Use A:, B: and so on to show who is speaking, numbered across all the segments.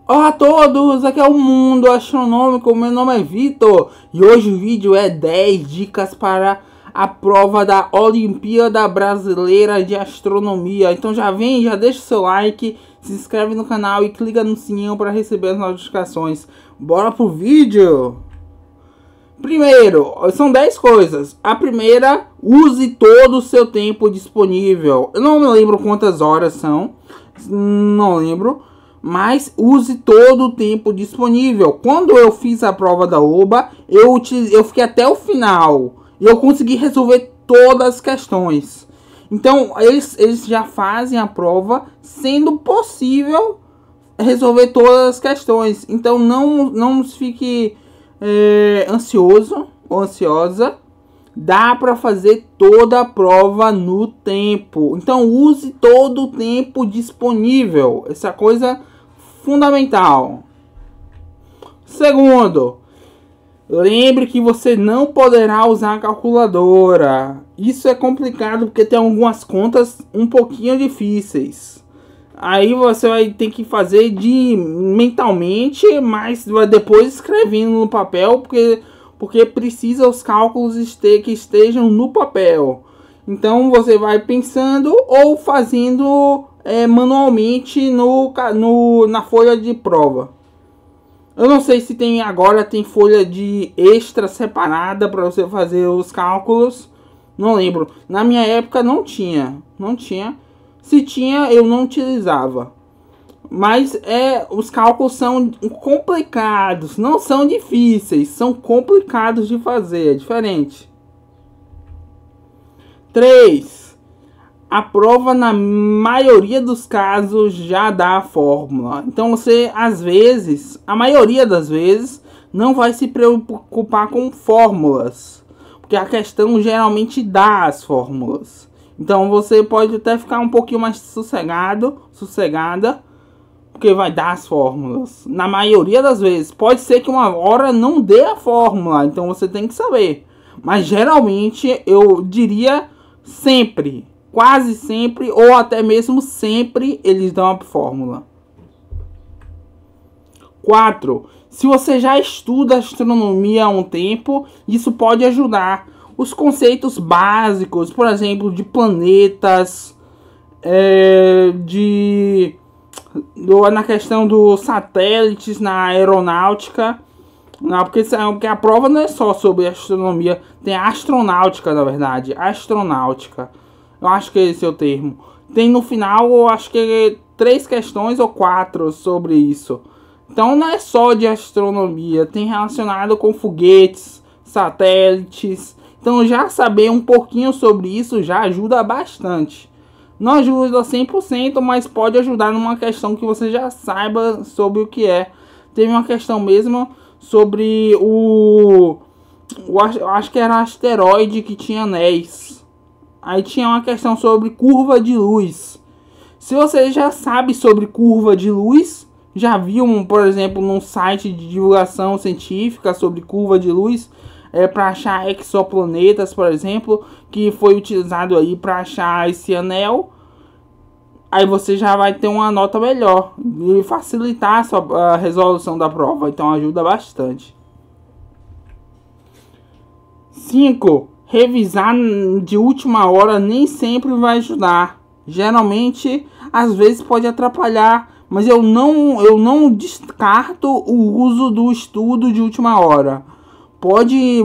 A: Olá a todos, aqui é o Mundo Astronômico, meu nome é Vitor e hoje o vídeo é 10 dicas para a prova da Olimpíada Brasileira de Astronomia. Então já vem, já deixa o seu like, se inscreve no canal e clica no sininho para receber as notificações. Bora pro vídeo! Primeiro, são 10 coisas. A primeira, use todo o seu tempo disponível. Eu não me lembro quantas horas são, não lembro. Mas use todo o tempo disponível. Quando eu fiz a prova da OBA, eu fiquei até o final. E eu consegui resolver todas as questões. Então, eles já fazem a prova sendo possível resolver todas as questões. Então, não fique ansioso ou ansiosa. Dá para fazer toda a prova no tempo. Então, use todo o tempo disponível. Essa coisa fundamental. Segundo, lembre que você não poderá usar a calculadora. Isso é complicado porque tem algumas contas um pouquinho difíceis. Aí você vai ter que fazer mentalmente, mas depois escrevendo no papel, porque precisa os cálculos que estejam no papel. Então você vai pensando ou fazendo manualmente na folha de prova. Eu não sei se tem folha de extra separada para você fazer os cálculos. Não lembro. Na minha época não tinha. Se tinha, eu não utilizava. Mas os cálculos são complicados, não são difíceis, são complicados de fazer, é diferente. 3. A prova, na maioria dos casos, já dá a fórmula. Então você, às vezes, a maioria das vezes, não vai se preocupar com fórmulas, porque a questão geralmente dá as fórmulas. Então você pode até ficar um pouquinho mais sossegada, porque vai dar as fórmulas. Na maioria das vezes, pode ser que uma hora não dê a fórmula, então você tem que saber. Mas geralmente, eu diria sempre, quase sempre, ou até mesmo sempre, eles dão a fórmula. 4. Se você já estuda astronomia há um tempo, isso pode ajudar. Os conceitos básicos, por exemplo, de planetas, na questão dos satélites na aeronáutica. Não, porque a prova não é só sobre astronomia, tem astronáutica, na verdade, astronáutica. Eu acho que esse é o termo. Tem no final, eu acho que 3 questões ou 4 sobre isso. Então não é só de astronomia, tem relacionado com foguetes, satélites. Então já saber um pouquinho sobre isso já ajuda bastante. Não ajuda 100%, mas pode ajudar numa questão que você já saiba sobre o que é. Teve uma questão mesmo sobre acho que era asteroide que tinha anéis. Aí tinha uma questão sobre curva de luz. Se você já sabe sobre curva de luz, já viu, por exemplo, num site de divulgação científica sobre curva de luz, para achar exoplanetas, por exemplo, que foi utilizado aí para achar esse anel, aí você já vai ter uma nota melhor e facilitar a resolução da prova, então ajuda bastante. 5. Revisar de última hora nem sempre vai ajudar. Geralmente, às vezes pode atrapalhar, mas eu não descarto o uso do estudo de última hora. Pode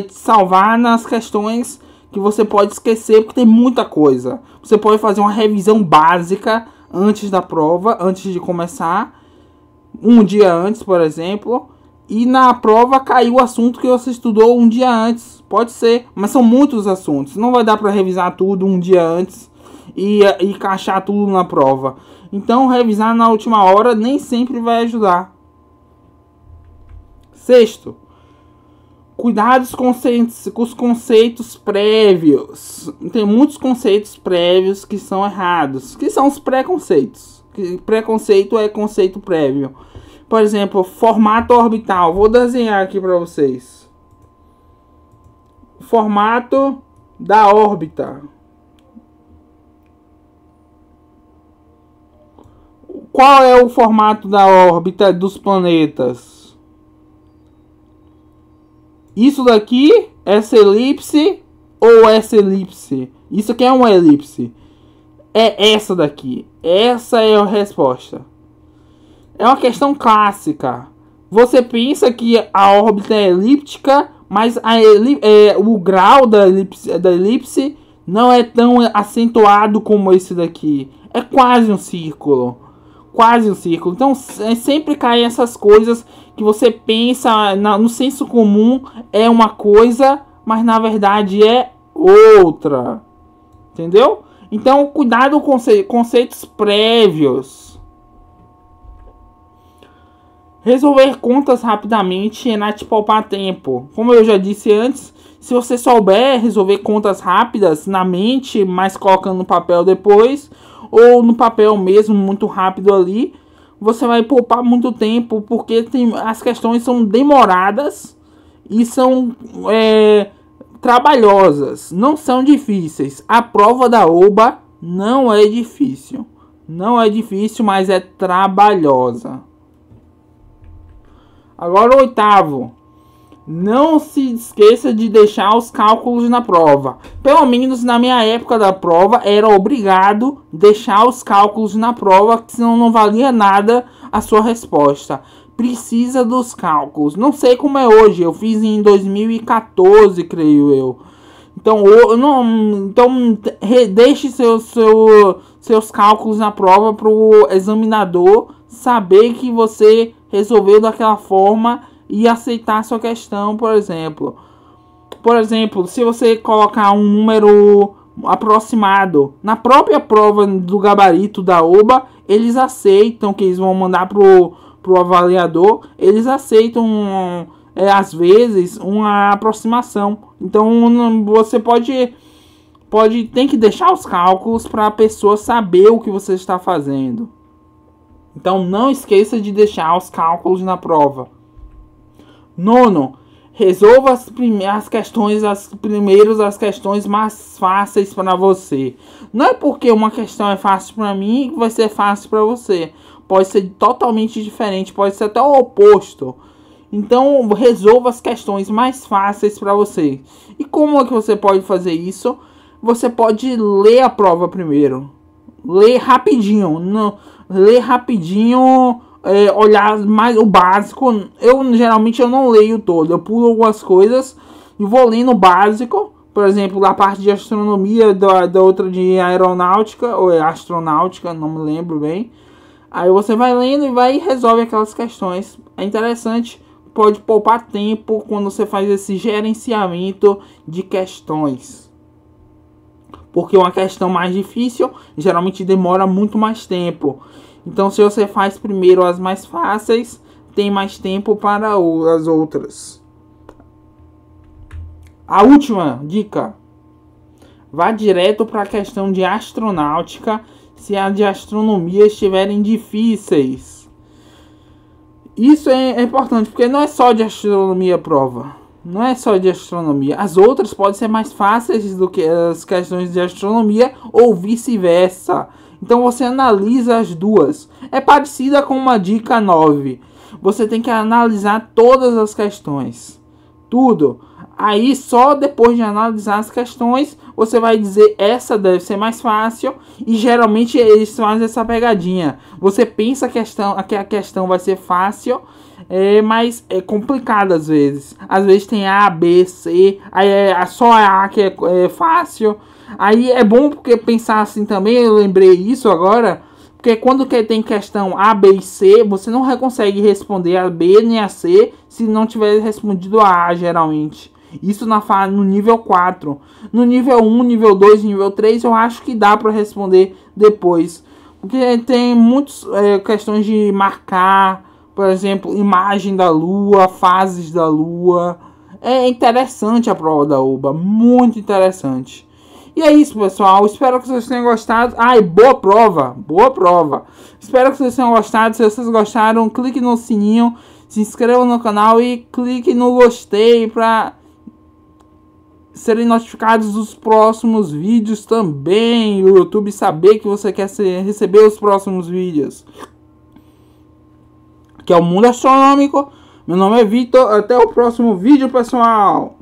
A: salvar nas questões que você pode esquecer, porque tem muita coisa. Você pode fazer uma revisão básica antes da prova, antes de começar, um dia antes, por exemplo, e na prova caiu o assunto que você estudou um dia antes. Pode ser, mas são muitos assuntos. Não vai dar para revisar tudo um dia antes e encaixar tudo na prova. Então, revisar na última hora nem sempre vai ajudar. 6. Cuidados com os conceitos prévios. Tem muitos conceitos prévios que são errados. Que são os preconceitos. Preconceito é conceito prévio. Por exemplo, formato orbital. Vou desenhar aqui para vocês. Formato da órbita. qual é o formato da órbita dos planetas? Isso daqui, essa elipse ou essa elipse? Isso aqui é uma elipse. É essa daqui. Essa é a resposta. É uma questão clássica. Você pensa que a órbita é elíptica, mas o grau da elipse não é tão acentuado como esse daqui. É quase um círculo. Quase um círculo. Então sempre caem essas coisas que você pensa no senso comum é uma coisa, mas na verdade é outra. Entendeu? Então cuidado com conceitos prévios. Resolver contas rapidamente é não te poupar tempo. Como eu já disse antes, se você souber resolver contas rápidas na mente, mas colocando no papel depois, ou no papel mesmo, muito rápido ali, você vai poupar muito tempo, porque as questões são demoradas e são trabalhosas, não são difíceis. A prova da OBA não é difícil. Não é difícil, mas é trabalhosa. Agora o 8º. Não se esqueça de deixar os cálculos na prova. Pelo menos na minha época da prova, era obrigado deixar os cálculos na prova, senão não valia nada a sua resposta. Precisa dos cálculos. Não sei como é hoje. Eu fiz em 2014, creio eu. Então, deixe seus cálculos na prova para o examinador saber que você resolveu daquela forma e aceitar a sua questão, por exemplo. Por exemplo, se você colocar um número aproximado na própria prova do gabarito da OBA, eles aceitam, que eles vão mandar pro avaliador, eles aceitam às vezes uma aproximação. Então você tem que deixar os cálculos para a pessoa saber o que você está fazendo. Então não esqueça de deixar os cálculos na prova. 9. Resolva as questões mais fáceis para você. Não é porque uma questão é fácil para mim que vai ser fácil para você. Pode ser totalmente diferente, pode ser até o oposto. Então resolva as questões mais fáceis para você. E como é que você pode fazer isso? Você pode ler a prova primeiro. Ler rapidinho. Ler rapidinho. Olhar mais o básico. Geralmente eu não leio todo. Eu pulo algumas coisas e vou lendo o básico. Por exemplo, da parte de astronomia, da outra de aeronáutica ou astronáutica, não me lembro bem. Aí você vai lendo e resolve aquelas questões. É interessante, pode poupar tempo quando você faz esse gerenciamento de questões. Porque uma questão mais difícil geralmente demora muito mais tempo. Então, se você faz primeiro as mais fáceis, tem mais tempo para as outras. A última dica. Vá direto para a questão de astronáutica se a de astronomia estiverem difíceis. Isso é importante, porque não é só de astronomia a prova. Não é só de astronomia. As outras podem ser mais fáceis do que as questões de astronomia ou vice-versa. Então você analisa as duas. É parecida com uma dica 9. Você tem que analisar todas as questões. Tudo. Aí só depois de analisar as questões, você vai dizer essa deve ser mais fácil. E geralmente eles fazem essa pegadinha. Você pensa que a questão vai ser fácil, mas é complicada às vezes. Às vezes tem A, B, C. Aí só a que é fácil. Aí é bom porque pensar assim também, eu lembrei isso agora, porque quando tem questão A, B e C, você não consegue responder a B nem a C se não tiver respondido a A, geralmente. Isso no nível 4. No nível 1, nível 2, nível 3, eu acho que dá para responder depois. Porque tem muitas questões de marcar, por exemplo, imagem da Lua, fases da Lua. É interessante a prova da OBA, muito interessante. E é isso, pessoal. Espero que vocês tenham gostado. E boa prova. Boa prova. Espero que vocês tenham gostado. Se vocês gostaram, clique no sininho. Se inscreva no canal e clique no gostei para serem notificados dos próximos vídeos também. O YouTube saber que você quer receber os próximos vídeos. que é o Mundo Astronômico. Meu nome é Vitor, até o próximo vídeo, pessoal.